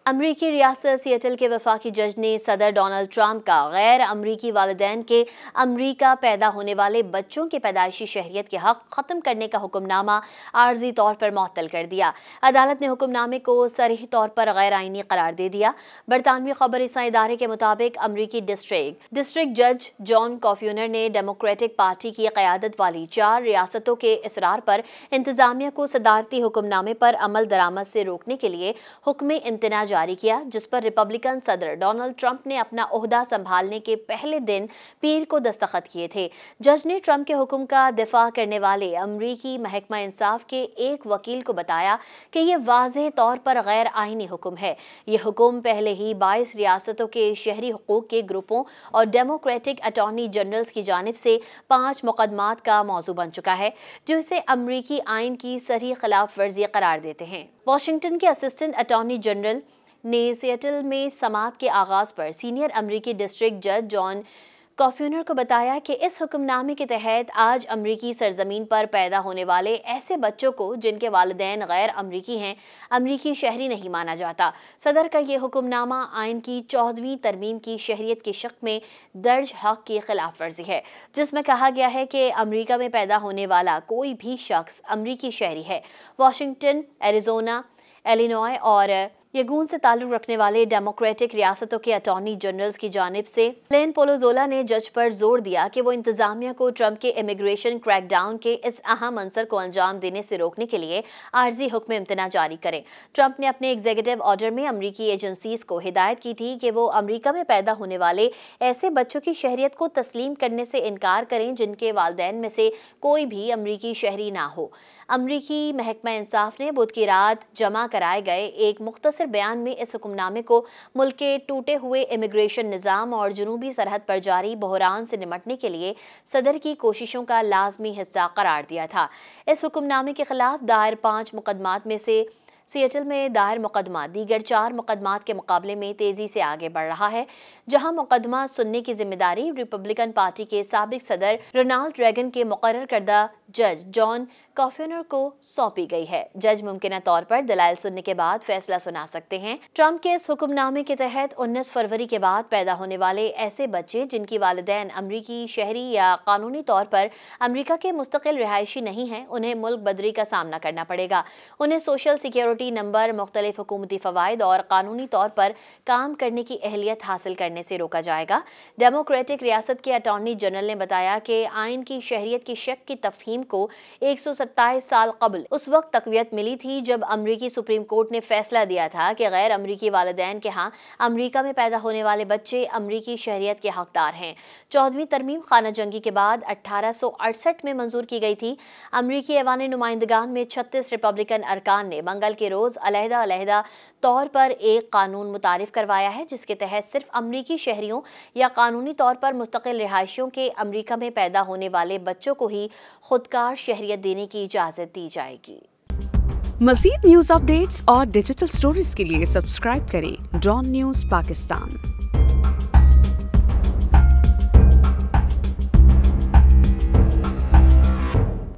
امریکی ریاست سیٹل کے وفاقی جج نے صدر ڈونلڈ ٹرمپ کا غیر امریکی والدین کے امریکہ پیدا ہونے والے بچوں کی پیدائشی شہریت کے حق ختم کرنے کا حکم نامہ عارضی طور پر معطل کر دیا۔ عدالت نے حکم نامے کو صریح طور پر غیر آئینی قرار دے دیا۔ برطانوی خبر رساں ادارے کے مطابق امریکی ڈسٹرکٹ جج جان کافیونر نے ڈیموکریٹک پارٹی کی قیادت والی 4 ریاستوں کے اصرار پر انتظامیہ کو صدارتی حکم نامے پر عمل درآمد سے روکنے کے لیے حکم امتناع جاری کیا، جس پر ریپبلکن صدر ڈونلڈ ٹرمپ نے اپنا عہدہ سنبھالنے کے پہلے دن پیر کو دستخط کیے تھے۔ جج نے ٹرمپ کے حکم کا دفاع کرنے والے امریکی محکمہ انصاف کے ایک وکیل کو بتایا کہ یہ واضح طور پر غیر آئینی حکم ہے۔ یہ حکم پہلے ہی 22 ریاستوں کے شہری حقوق کے گروپوں اور ڈیموکریٹک اٹارنی جنرلز کی جانب سے 5 مقدمات کا موضوع بن چکا ہے، جو اسے امریکی آئین کی صریح خلاف ورزی قرار دیتے ہیں۔ واشنگٹن کے اسسٹنٹ اٹارنی جنرل نے سیٹل میں سماعت کے آغاز پر سینئر امریکی ڈسٹرکٹ جج جان کافیونر کو بتایا کہ اس حکم نامے کے تحت آج امریکی سرزمین پر پیدا ہونے والے ایسے بچوں کو جن کے والدین غیر امریکی ہیں، امریکی شہری نہیں مانا جاتا۔ صدر کا یہ حکم نامہ آئین کی 14ویں ترمیم کی شہریت کے شق میں درج حق کی خلاف ورزی ہے، جس میں کہا گیا ہے کہ امریکہ میں پیدا ہونے والا کوئی بھی شخص امریکی شہری ہے۔ واشنگٹن، ایریزونا، ایلینوائے اور یگون سے تعلق رکھنے والے ڈیموکریٹک ریاستوں کے اٹارنی جنرلز کی جانب سے لین پولوزولا نے جج پر زور دیا کہ وہ انتظامیہ کو ٹرمپ کے امیگریشن کریک ڈاؤن کے اس اہم عنصر کو انجام دینے سے روکنے کے لیے عارضی حکم امتناع جاری کریں۔ ٹرمپ نے اپنے ایگزیکٹو آرڈر میں امریکی ایجنسیز کو ہدایت کی تھی کہ وہ امریکہ میں پیدا ہونے والے ایسے بچوں کی شہریت کو تسلیم کرنے سے انکار کریں جن کے والدین میں سے کوئی بھی امریکی شہری نہ ہو۔ امریکی محکمہ انصاف نے بدھ کی رات جمع کرائے گئے ایک مختصر بیان میں اس حکم نامے کو ملک کے ٹوٹے ہوئے امیگریشن نظام اور جنوبی سرحد پر جاری بحران سے نمٹنے کے لیے صدر کی کوششوں کا لازمی حصہ قرار دیا تھا۔ اس حکم نامے کے خلاف دائر 5 مقدمات میں سے سیٹل میں دائر مقدمہ دیگر 4 مقدمات کے مقابلے میں تیزی سے آگے بڑھ رہا ہے، جہاں مقدمہ سننے کی ذمہ داری ریپبلکن پارٹی کے سابق صدر رونالڈ ریگن کے مقرر کردہ جج جان کافیونر کو سونپی گئی ہے۔ جج ممکنہ طور پر دلائل سننے کے بعد فیصلہ سنا سکتے ہیں۔ ٹرمپ کے اس حکم نامے کے تحت 19 فروری کے بعد پیدا ہونے والے ایسے بچے جن کی والدین امریکی شہری یا قانونی طور پر امریکہ کے مستقل رہائشی نہیں ہیں، انہیں ملک بدری کا سامنا کرنا پڑے گا۔ انہیں سوشل سیکیورٹی نمبر، مختلف حکومتی فوائد اور قانونی طور پر کام کرنے کی اہلیت حاصل کرنے سے روکا جائے گا۔ ڈیموکریٹک ریاست کے اٹارنی جنرل نے بتایا کہ آئین کی شہریت کی شک کی تفہیم کو 127 سال قبل اس وقت تقویت ملی تھی جب امریکی سپریم کورٹ نے فیصلہ دیا تھا کہ غیر امریکی والدین کے ہاں امریکہ میں پیدا ہونے والے بچے امریکی شہریت کے حقدار ہیں۔ 14ویں ترمیم خانہ جنگی کے بعد 1868 میں منظور کی گئی تھی۔ امریکی ایوان نمائندگان میں 36 ریپبلکن ارکان نے منگل کے روز علیحدہ طور پر ایک قانون متعارف کروایا ہے، جس کے تحت صرف امریکی شہریوں یا قانونی طور پر مستقل رہائشیوں کے امریکہ میں پیدا ہونے والے بچوں کو ہی خودکار شہریت دینے کی اجازت دی جائے گی۔ مزید نیوز اپ ڈیٹس اور ڈیجیٹل سٹوریز کے لیے سبسکرائب کریں ڈان نیوز پاکستان۔